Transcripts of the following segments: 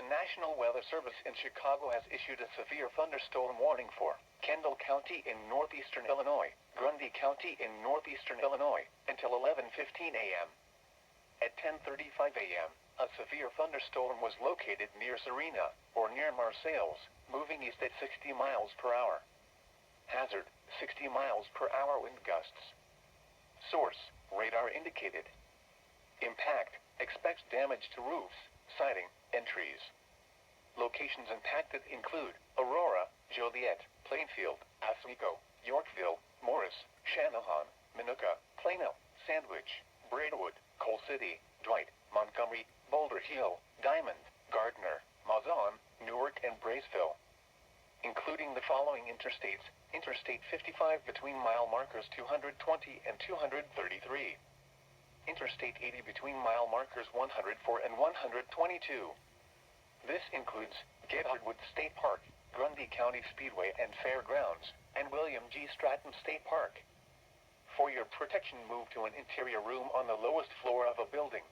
The National Weather Service in Chicago has issued a severe thunderstorm warning for Kendall County in northeastern Illinois, Grundy County in northeastern Illinois, until 11:15 a.m. At 10:35 a.m., a severe thunderstorm was located near Serena, or near Marseilles, moving east at 60 miles per hour. Hazard, 60 miles per hour wind gusts. Source, radar indicated. Impact, expects damage to roofs, siding, and trees. Locations impacted include Aurora, Joliet, Plainfield, Oswego, Yorkville, Morris, Channahon, Minooka, Plano, Sandwich, Braidwood, Coal City, Dwight, Montgomery, Boulder Hill, Diamond, Gardner, Mazon, Newark, and Braceville. Including the following interstates: Interstate 55 between mile markers 220 and 233. Interstate 80 between mile markers 104 and 122. This includes Gedhardwood State Park, Grundy County Speedway and Fairgrounds, and William G. Stratton State Park. For your protection, move to an interior room on the lowest floor of a building.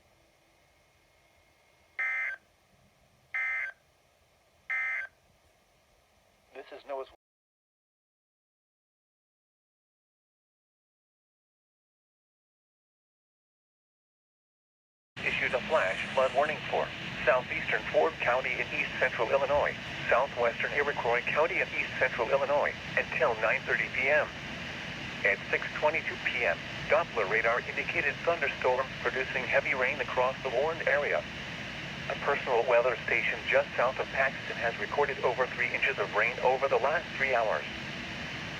This is NOAA's issued a flash flood warning for southeastern Ford County in east central Illinois, southwestern Iroquois County in east central Illinois, until 9:30 p.m. At 6:22 p.m., Doppler radar indicated thunderstorms producing heavy rain across the warned area. A personal weather station just south of Paxton has recorded over 3 inches of rain over the last 3 hours.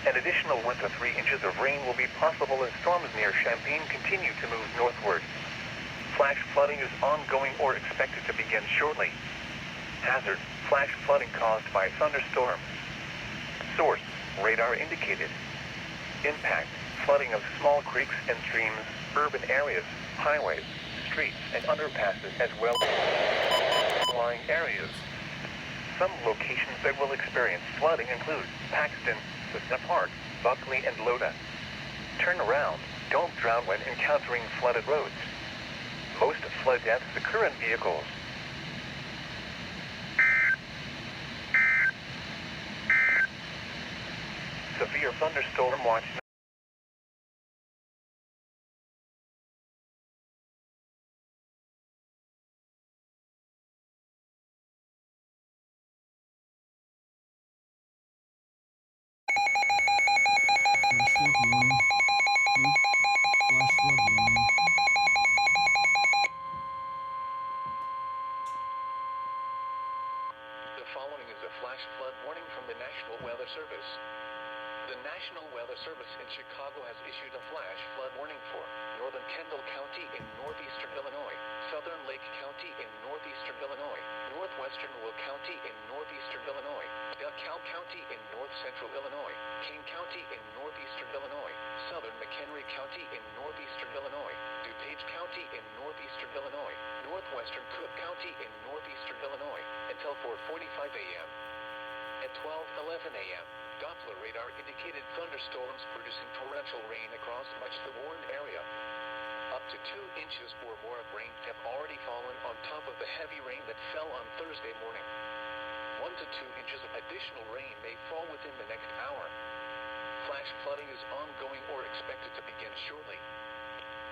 An additional 1 to 3 inches of rain will be possible as storms near Champaign continue to move northward. Flash flooding is ongoing or expected to begin shortly. Hazard, flash flooding caused by thunderstorms. Source, radar indicated. Impact, flooding of small creeks and streams, urban areas, highways, streets, and underpasses, as well as outlying areas. Some locations that will experience flooding include Paxton, Cessna Park, Buckley, and Loda. Turn around, don't drown when encountering flooded roads. Most flood deaths occur in vehicles. Severe thunderstorm watch. Flash flood warning. Flash flood warning. The following is a flash flood warning from the National Weather Service. The National Weather Service in Chicago has issued a flash flood warning for northern Kendall County in northeastern Illinois, southern Lake County in northeastern Illinois, northwestern Will County in northeastern Illinois, DeKalb County in north central Illinois, King County in northeastern Illinois, southern McHenry County in northeastern Illinois, DuPage County in northeastern Illinois, northwestern Cook County in northeastern Illinois, until 4:45 a.m. At 12:11 a.m., Doppler radar indicated thunderstorms producing torrential rain across much of the warned area. Up to 2 inches or more of rain have already fallen on top of the heavy rain that fell on Thursday morning. 1 to 2 inches of additional rain may fall within the next hour. Flash flooding is ongoing or expected to begin shortly.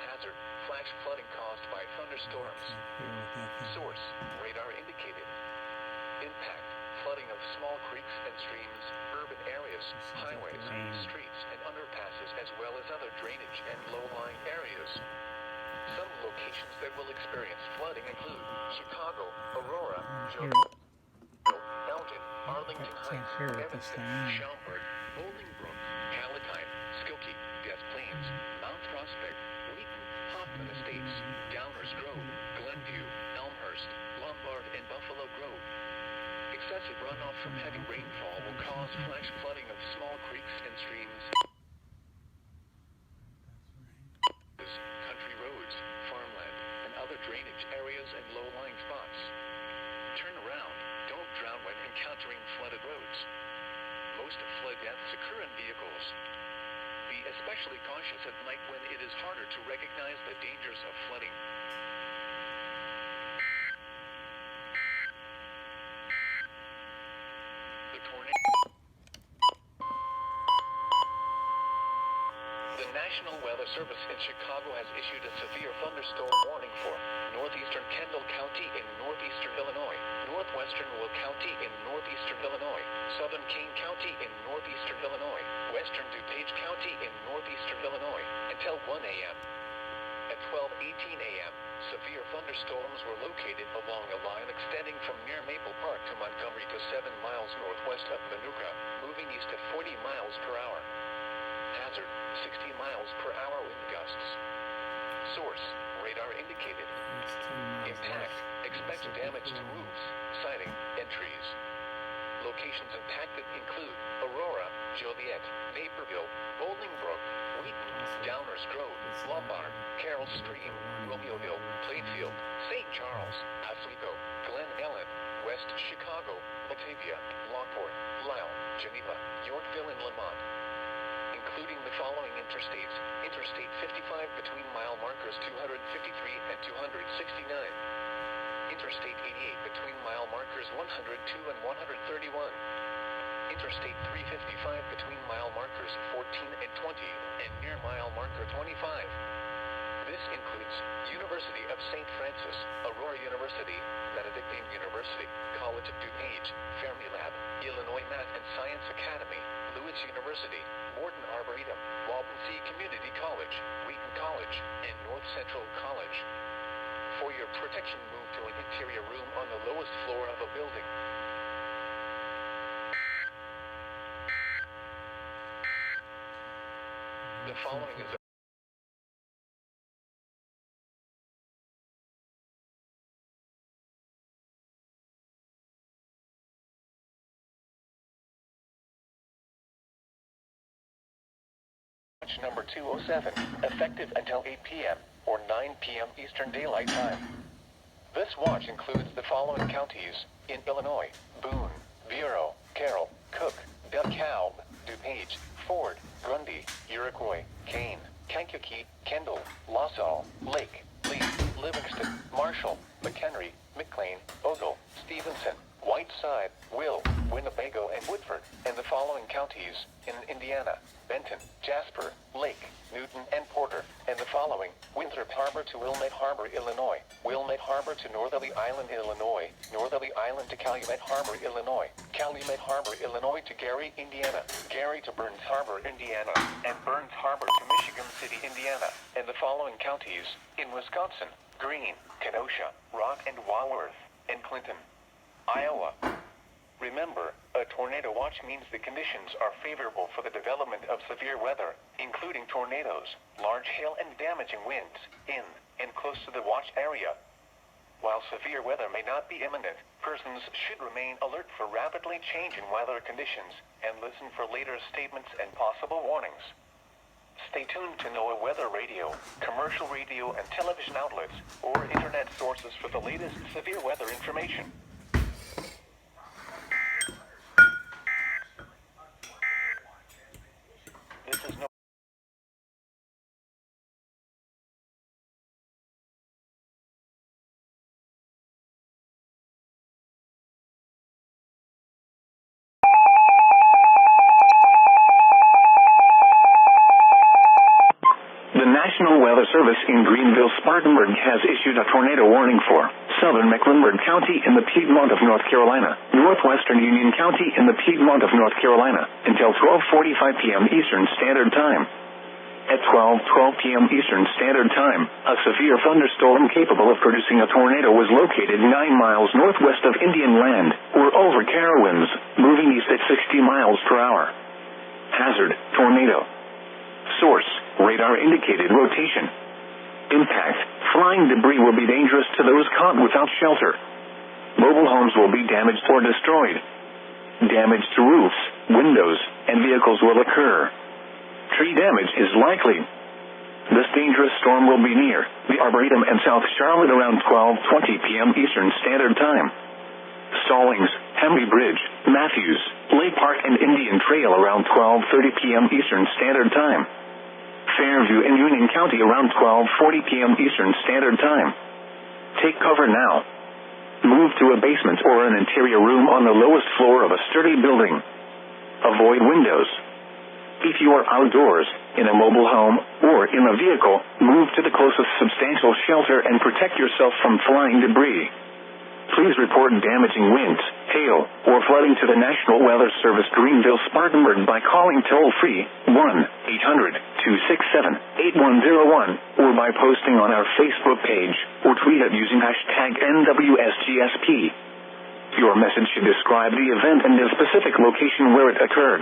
Hazard, flash flooding caused by thunderstorms. Source, radar indicated. Impact, flooding of small creeks and streams, urban areas, highways, streets, and underpasses, as well as other drainage and low-lying areas. Some locations that will experience flooding include Chicago, Aurora, Joliet, Elgin, Arlington Heights, Evanston, Schaumburg, Bolingbrook, Palatine, Skokie, Des Plaines, Mount Prospect, Wheaton, Hoffman Estates, Downers Grove, Glenview, Elmhurst, Lombard, and Buffalo Grove. Excessive runoff from heavy rainfall will cause flash flooding of small creeks and streams, country roads, farmland, and other drainage areas and low-lying spots. Turn around, don't drown when encountering flooded roads. Most flood deaths occur in vehicles. Be especially cautious at night when it is harder to recognize the dangers of flooding. National Weather Service in Chicago has issued a severe thunderstorm warning for northeastern Kendall County in northeastern Illinois, northwestern Will County in northeastern Illinois, southern Kane County in northeastern Illinois, western DuPage County in northeastern Illinois, until 1 a.m. At 12:18 a.m., severe thunderstorms were located along a line extending from near Maple Park to Montgomery to 7 miles northwest of Manuka, moving east at 40 miles per hour. Hazard, 60 miles per hour wind gusts. Source, radar indicated. Impact, expect damage to roofs, siding, and trees. Locations impacted include Aurora, Joliet, Naperville, Bolingbrook, Wheaton, Downers Grove, Lombard, Carroll Stream, Romeoville, Plainfield, St. Charles, Oswego, Glen Ellen, West Chicago, Batavia, Lockport, Lisle, Geneva, Yorkville, and Lamont. Including the following interstates: Interstate 55 between mile markers 253 and 269. Interstate 88 between mile markers 102 and 131. Interstate 355 between mile markers 14 and 20 and near mile marker 25. This includes University of St. Francis, Aurora University, Benedictine University, College of DuPage, Fermilab, Illinois Math and Science Academy, Lewis University, Morton Arboretum, Waubonsee Community College, Wheaton College, and North Central College. For your protection, move to an interior room on the lowest floor of a building. The following is watch number 207, effective until 8 p.m. or 9 p.m. Eastern Daylight Time. This watch includes the following counties in Illinois: Boone, Bureau, Carroll, Cook, DeKalb, DuPage, Ford, Grundy, Iroquois, Kane, Kankakee, Kendall, LaSalle, Lake, Lee, Livingston, Marshall, McHenry, McLean, Ogle, Stevenson, Whiteside, Will, Winnebago, and Woodford, and the following counties in Indiana: Benton, Jasper, Lake, Newton, and Porter, and the following: Winthrop Harbor to Wilmette Harbor, Illinois, Wilmette Harbor to Northerly Island, Illinois, Northerly Island to Calumet Harbor, Illinois, Calumet Harbor, Illinois to Gary, Indiana, Gary to Burns Harbor, Indiana, and Burns Harbor to Michigan City, Indiana, and the following counties in Wisconsin: Greene, Kenosha, Rock and Walworth, and Clinton. Iowa. Remember, a tornado watch means the conditions are favorable for the development of severe weather, including tornadoes, large hail, and damaging winds in and close to the watch area. While severe weather may not be imminent, persons should remain alert for rapidly changing weather conditions and listen for later statements and possible warnings. Stay tuned to NOAA weather radio, commercial radio and television outlets, or internet sources for the latest severe weather information. This is no The National Weather Service in Greenville-Spartanburg has issued a tornado warning for southern Mecklenburg County in the Piedmont of North Carolina, northwestern Union County in the Piedmont of North Carolina, until 12:45 p.m. Eastern Standard Time. At 12:12 p.m. Eastern Standard Time, a severe thunderstorm capable of producing a tornado was located 9 miles northwest of Indian Land, or over Carowinds, moving east at 60 miles per hour. Hazard, tornado. Source, radar indicated rotation. Impact, flying debris will be dangerous to those caught without shelter. Mobile homes will be damaged or destroyed. Damage to roofs, windows, and vehicles will occur. Tree damage is likely. This dangerous storm will be near the Arboretum and South Charlotte around 12:20 p.m. Eastern Standard Time. Stallings, Henry Bridge, Matthews, Lake Park, and Indian Trail around 12:30 p.m. Eastern Standard Time. Fairview and Union County around 12:40 p.m. Eastern Standard Time. Take cover now. Move to a basement or an interior room on the lowest floor of a sturdy building. Avoid windows. If you are outdoors, in a mobile home, or in a vehicle, move to the closest substantial shelter and protect yourself from flying debris. Please report damaging winds, hail, or flooding to the National Weather Service Greenville-Spartanburg by calling toll-free 1-800-267-8101 or by posting on our Facebook page or tweet it using hashtag NWSGSP. Your message should describe the event and the specific location where it occurred.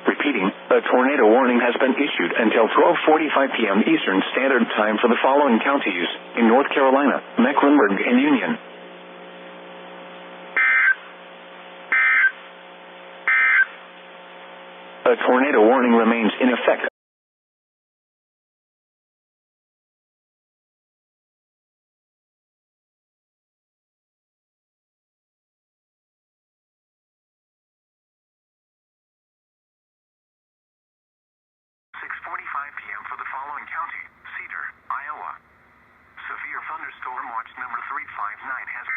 Repeating, a tornado warning has been issued until 12:45 p.m. Eastern Standard Time for the following counties in North Carolina, Mecklenburg, and Union. A tornado warning remains in effect. 6:45 p.m. for the following county, Cedar, Iowa. Severe thunderstorm watch number 359 has...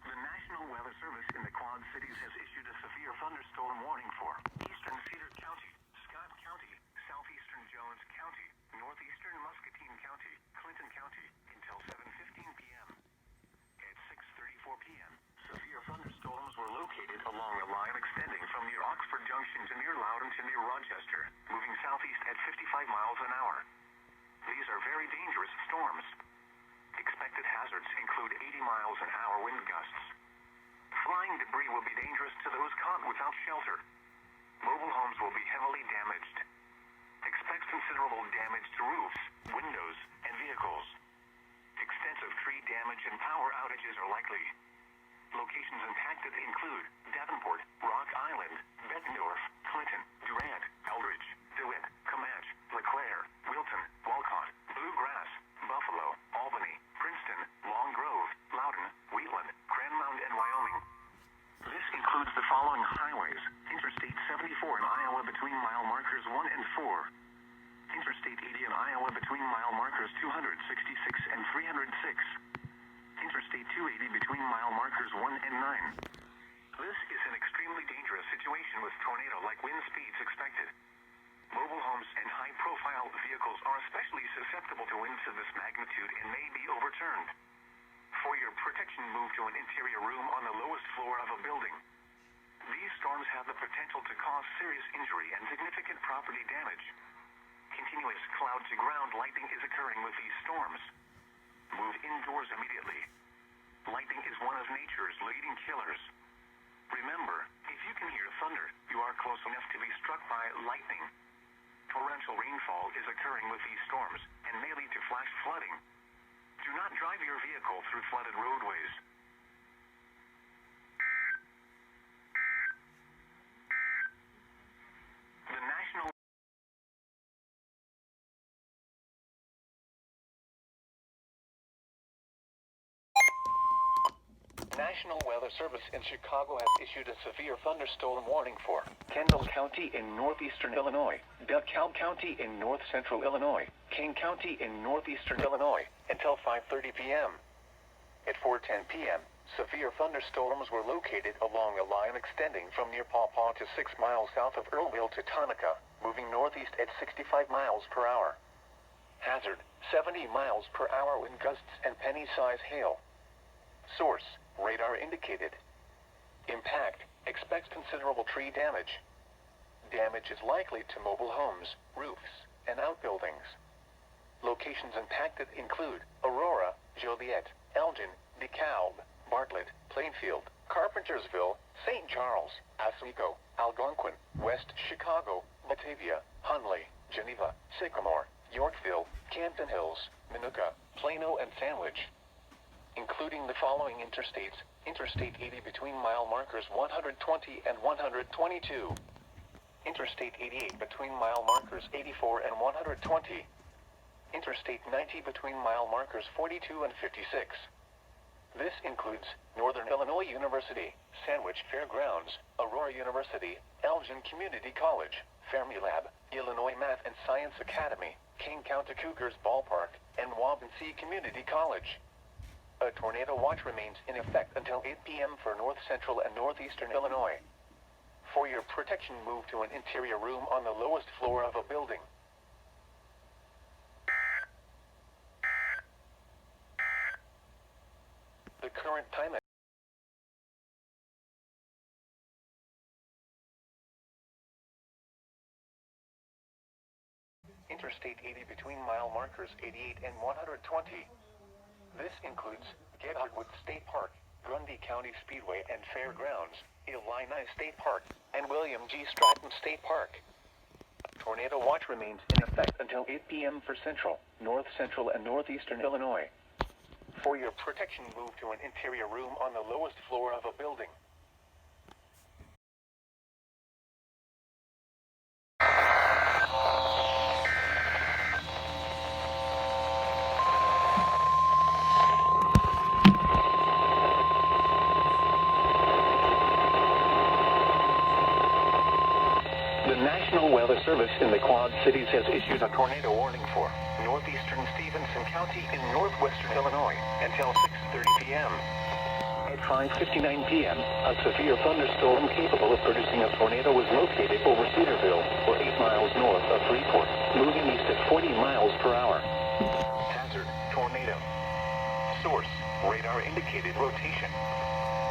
The National Weather Service in the Quad Cities has issued a severe thunderstorm warning for eastern Cedar County, Scott County, southeastern Jones County, northeastern Muscatine County, Clinton County, until 7:15 p.m. At 6:34 p.m., severe thunderstorms were located along a line extending from near Oxford Junction to near Loudon to near Rochester, moving southeast at 55 miles an hour. These are very dangerous storms. Expected hazards include 80 miles an hour wind gusts. Flying debris will be dangerous to those caught without shelter. Mobile homes will be heavily damaged. Expect considerable damage to roofs, windows, and vehicles. Extensive tree damage and power outages are likely. Locations impacted include Davenport, Rock Island, Bettendorf, Clinton, Durant, Eldridge, DeWitt, Comanche, LeClaire, Wilton, Walcott, Bluegrass, Buffalo, Albany, Princeton, Long Grove, Loudon, Wheatland, Cranmount, and Wyoming. This includes the following highways: Interstate 74 in Iowa between mile markers 1 and 4. Interstate 80 in Iowa between mile markers 266 and 306. Interstate 280 between mile markers 1 and 9. This is an extremely dangerous situation with tornado-like wind speeds expected. Mobile homes and high-profile vehicles are especially susceptible to winds of this magnitude and may be overturned. For your protection, move to an interior room on the lowest floor of a building. These storms have the potential to cause serious injury and significant property damage. Continuous cloud-to-ground lightning is occurring with these storms. Move indoors immediately. Lightning is one of nature's leading killers. Remember, if you can hear thunder, you are close enough to be struck by lightning. Torrential rainfall is occurring with these storms and may lead to flash flooding. Do not drive your vehicle through flooded roadways. The National Weather Service in Chicago has issued a severe thunderstorm warning for Kendall County in northeastern Illinois, DeKalb County in north central Illinois, King County in northeastern Illinois, until 5:30 p.m. At 4:10 p.m., severe thunderstorms were located along a line extending from near Paw Paw to 6 miles south of Earlville to Tonica, moving northeast at 65 miles per hour. Hazard, 70 miles per hour wind gusts and penny-size hail. Source, radar indicated. Impact, expects considerable tree damage. Damage is likely to mobile homes, roofs, and outbuildings. Locations impacted include Aurora, Joliet, Elgin, DeKalb, Bartlett, Plainfield, Carpentersville, St. Charles, Oswego, Algonquin, West Chicago, Batavia, Hunley, Geneva, Sycamore, Yorkville, Camden Hills, Minooka, Plano, and Sandwich. Including the following interstates: Interstate 80 between mile markers 120 and 122. Interstate 88 between mile markers 84 and 120. Interstate 90 between mile markers 42 and 56. This includes Northern Illinois University, Sandwich Fairgrounds, Aurora University, Elgin Community College, Fermilab, Illinois Math and Science Academy, King County Cougars Ballpark, and Waubonsee Community College. A tornado watch remains in effect until 8 p.m. for north central and northeastern Illinois. For your protection, move to an interior room on the lowest floor of a building. The current time at Interstate 80 between mile markers 88 and 120. This includes Gedardwood State Park, Grundy County Speedway and Fairgrounds, Illini State Park, and William G. Stratton State Park. Tornado watch remains in effect until 8 p.m. for central, north central, and northeastern Illinois. For your protection, move to an interior room on the lowest floor of a building. The National Weather Service in the Quad Cities has issued a tornado warning for northeastern Stevenson County in northwestern Illinois until 6:30 p.m. At 5:59 p.m., a severe thunderstorm capable of producing a tornado was located over Cedarville, or 8 miles north of Freeport, moving east at 40 miles per hour. Hazard: tornado. Source: radar indicated rotation.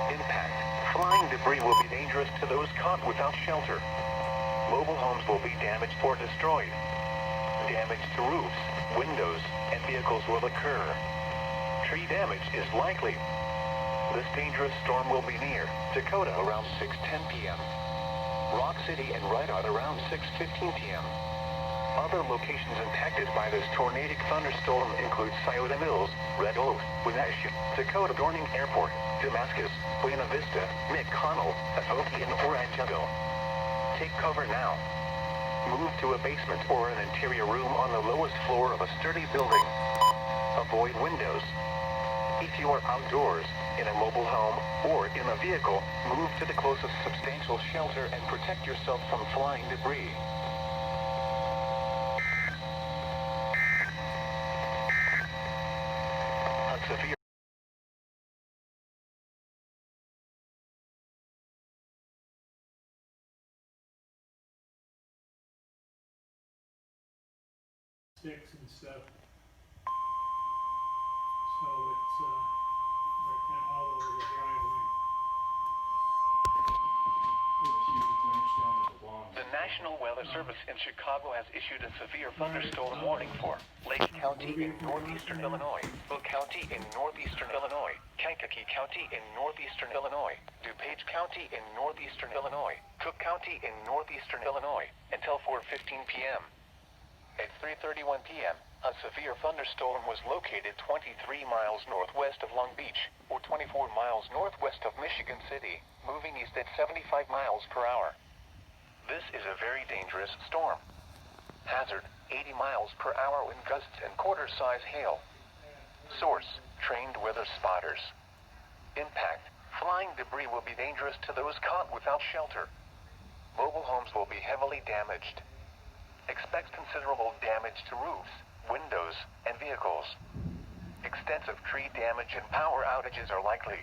Impact: flying debris will be dangerous to those caught without shelter. Mobile homes will be damaged or destroyed. Damage to roofs, windows, and vehicles will occur. Tree damage is likely. This dangerous storm will be near Dakota around 6:10 p.m. Rock City and Rydot around 6:15 p.m. Other locations impacted by this tornadic thunderstorm include Scioto Mills, Red Oak, Wenatchee, Dakota Dorning Airport, Damascus, Buena Vista, McConnell, Atoke, and Orangeville. Take cover now. Move to a basement or an interior room on the lowest floor of a sturdy building. Avoid windows. If you are outdoors, in a mobile home, or in a vehicle, move to the closest substantial shelter and protect yourself from flying debris. A severe sticks and stuff. So it's they're kind of all over the driveway. The National Weather Service in Chicago has issued a severe thunderstorm warning for Lake County in northeastern Illinois, Will County in northeastern Illinois, Kankakee County in northeastern Illinois, DuPage County in northeastern Illinois, Cook County in northeastern Illinois, until 4:15 p.m. At 3:31 p.m., a severe thunderstorm was located 23 miles northwest of Long Beach, or 24 miles northwest of Michigan City, moving east at 75 miles per hour. This is a very dangerous storm. Hazard: 80 miles per hour wind gusts and quarter-size hail. Source: trained weather spotters. Impact: flying debris will be dangerous to those caught without shelter. Mobile homes will be heavily damaged. Expect considerable damage to roofs, windows, and vehicles. Extensive tree damage and power outages are likely.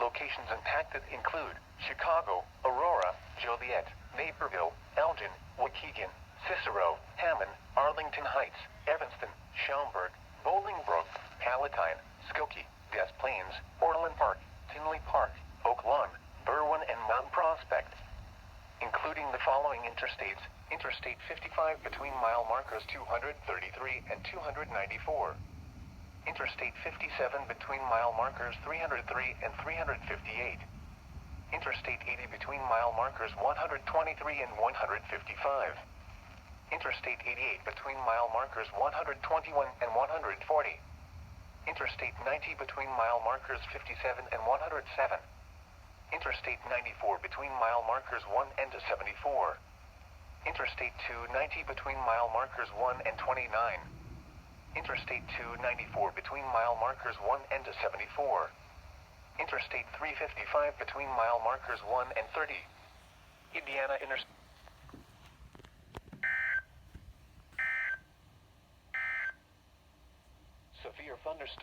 Locations impacted include Chicago, Aurora, Joliet, Naperville, Elgin, Waukegan, Cicero, Hammond, Arlington Heights, Evanston, Schaumburg, Bolingbrook, Palatine, Skokie, Des Plaines, Orland Park, Tinley Park, Oak Lawn, Berwyn, and Mount Prospect. Including the following interstates: Interstate 55 between mile markers 233 and 294. Interstate 57 between mile markers 303 and 358. Interstate 80 between mile markers 123 and 155. Interstate 88 between mile markers 121 and 140. Interstate 90 between mile markers 57 and 107. Interstate 94 between mile markers 1 and 74. Interstate 290 between mile markers 1 and 29. Interstate 294 between mile markers 1 and 74. Interstate 355 between mile markers 1 and 30. Indiana Interstate. Severe thunderstorm.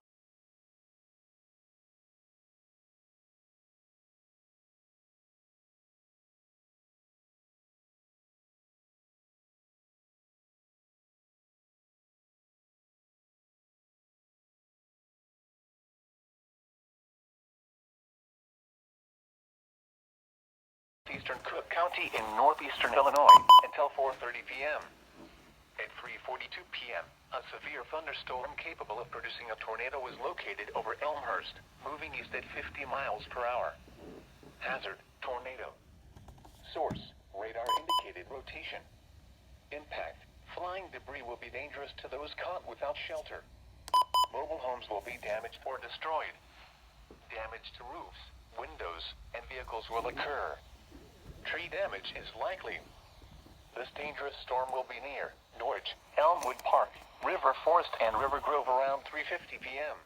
Eastern Cook County in northeastern Illinois until 4:30 p.m. At 3:42 p.m., a severe thunderstorm capable of producing a tornado was located over Elmhurst, moving east at 50 miles per hour. Hazard, tornado. Source, radar indicated rotation. Impact, flying debris will be dangerous to those caught without shelter. Mobile homes will be damaged or destroyed. Damage to roofs, windows, and vehicles will occur. Tree damage is likely. This dangerous storm will be near Norwich, Elmwood Park, River Forest, and River Grove around 3:50 p.m.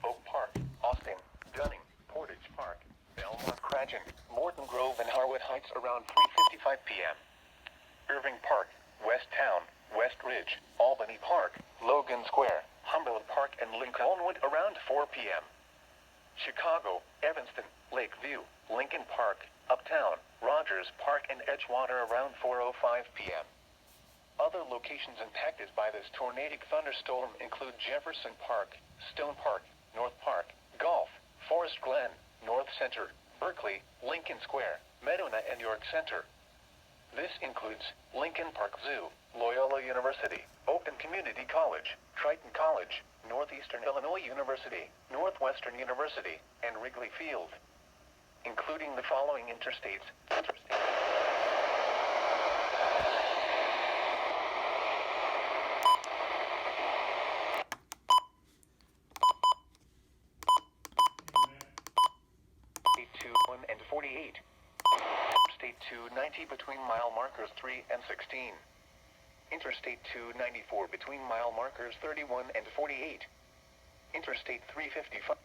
Oak Park, Austin, Gunning, Portage Park, Belmont Cragen, Morton Grove, and Harwood Heights around 3:55 p.m. Irving Park, West Town, West Ridge, Albany Park, Logan Square, Humboldt Park, and Lincolnwood around 4 p.m. Chicago, Evanston, Lakeview, Lincoln Park, Uptown, Rogers Park, and Edgewater around 4:05 p.m. Other locations impacted by this tornadic thunderstorm include Jefferson Park, Stone Park, North Park, Gulf, Forest Glen, North Center, Berkeley, Lincoln Square, Medina, and York Center. This includes Lincoln Park Zoo, Loyola University, Oakton Community College, Triton College, Northeastern Illinois University, Northwestern University, and Wrigley Field, including the following interstates. State 21 and 48. State 290 between mile markers 3 and 16. Interstate 294 between mile markers 31 and 48. Interstate 355.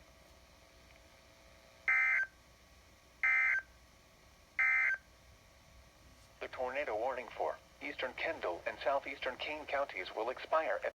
The tornado warning for eastern Kendall and southeastern Kane counties will expire at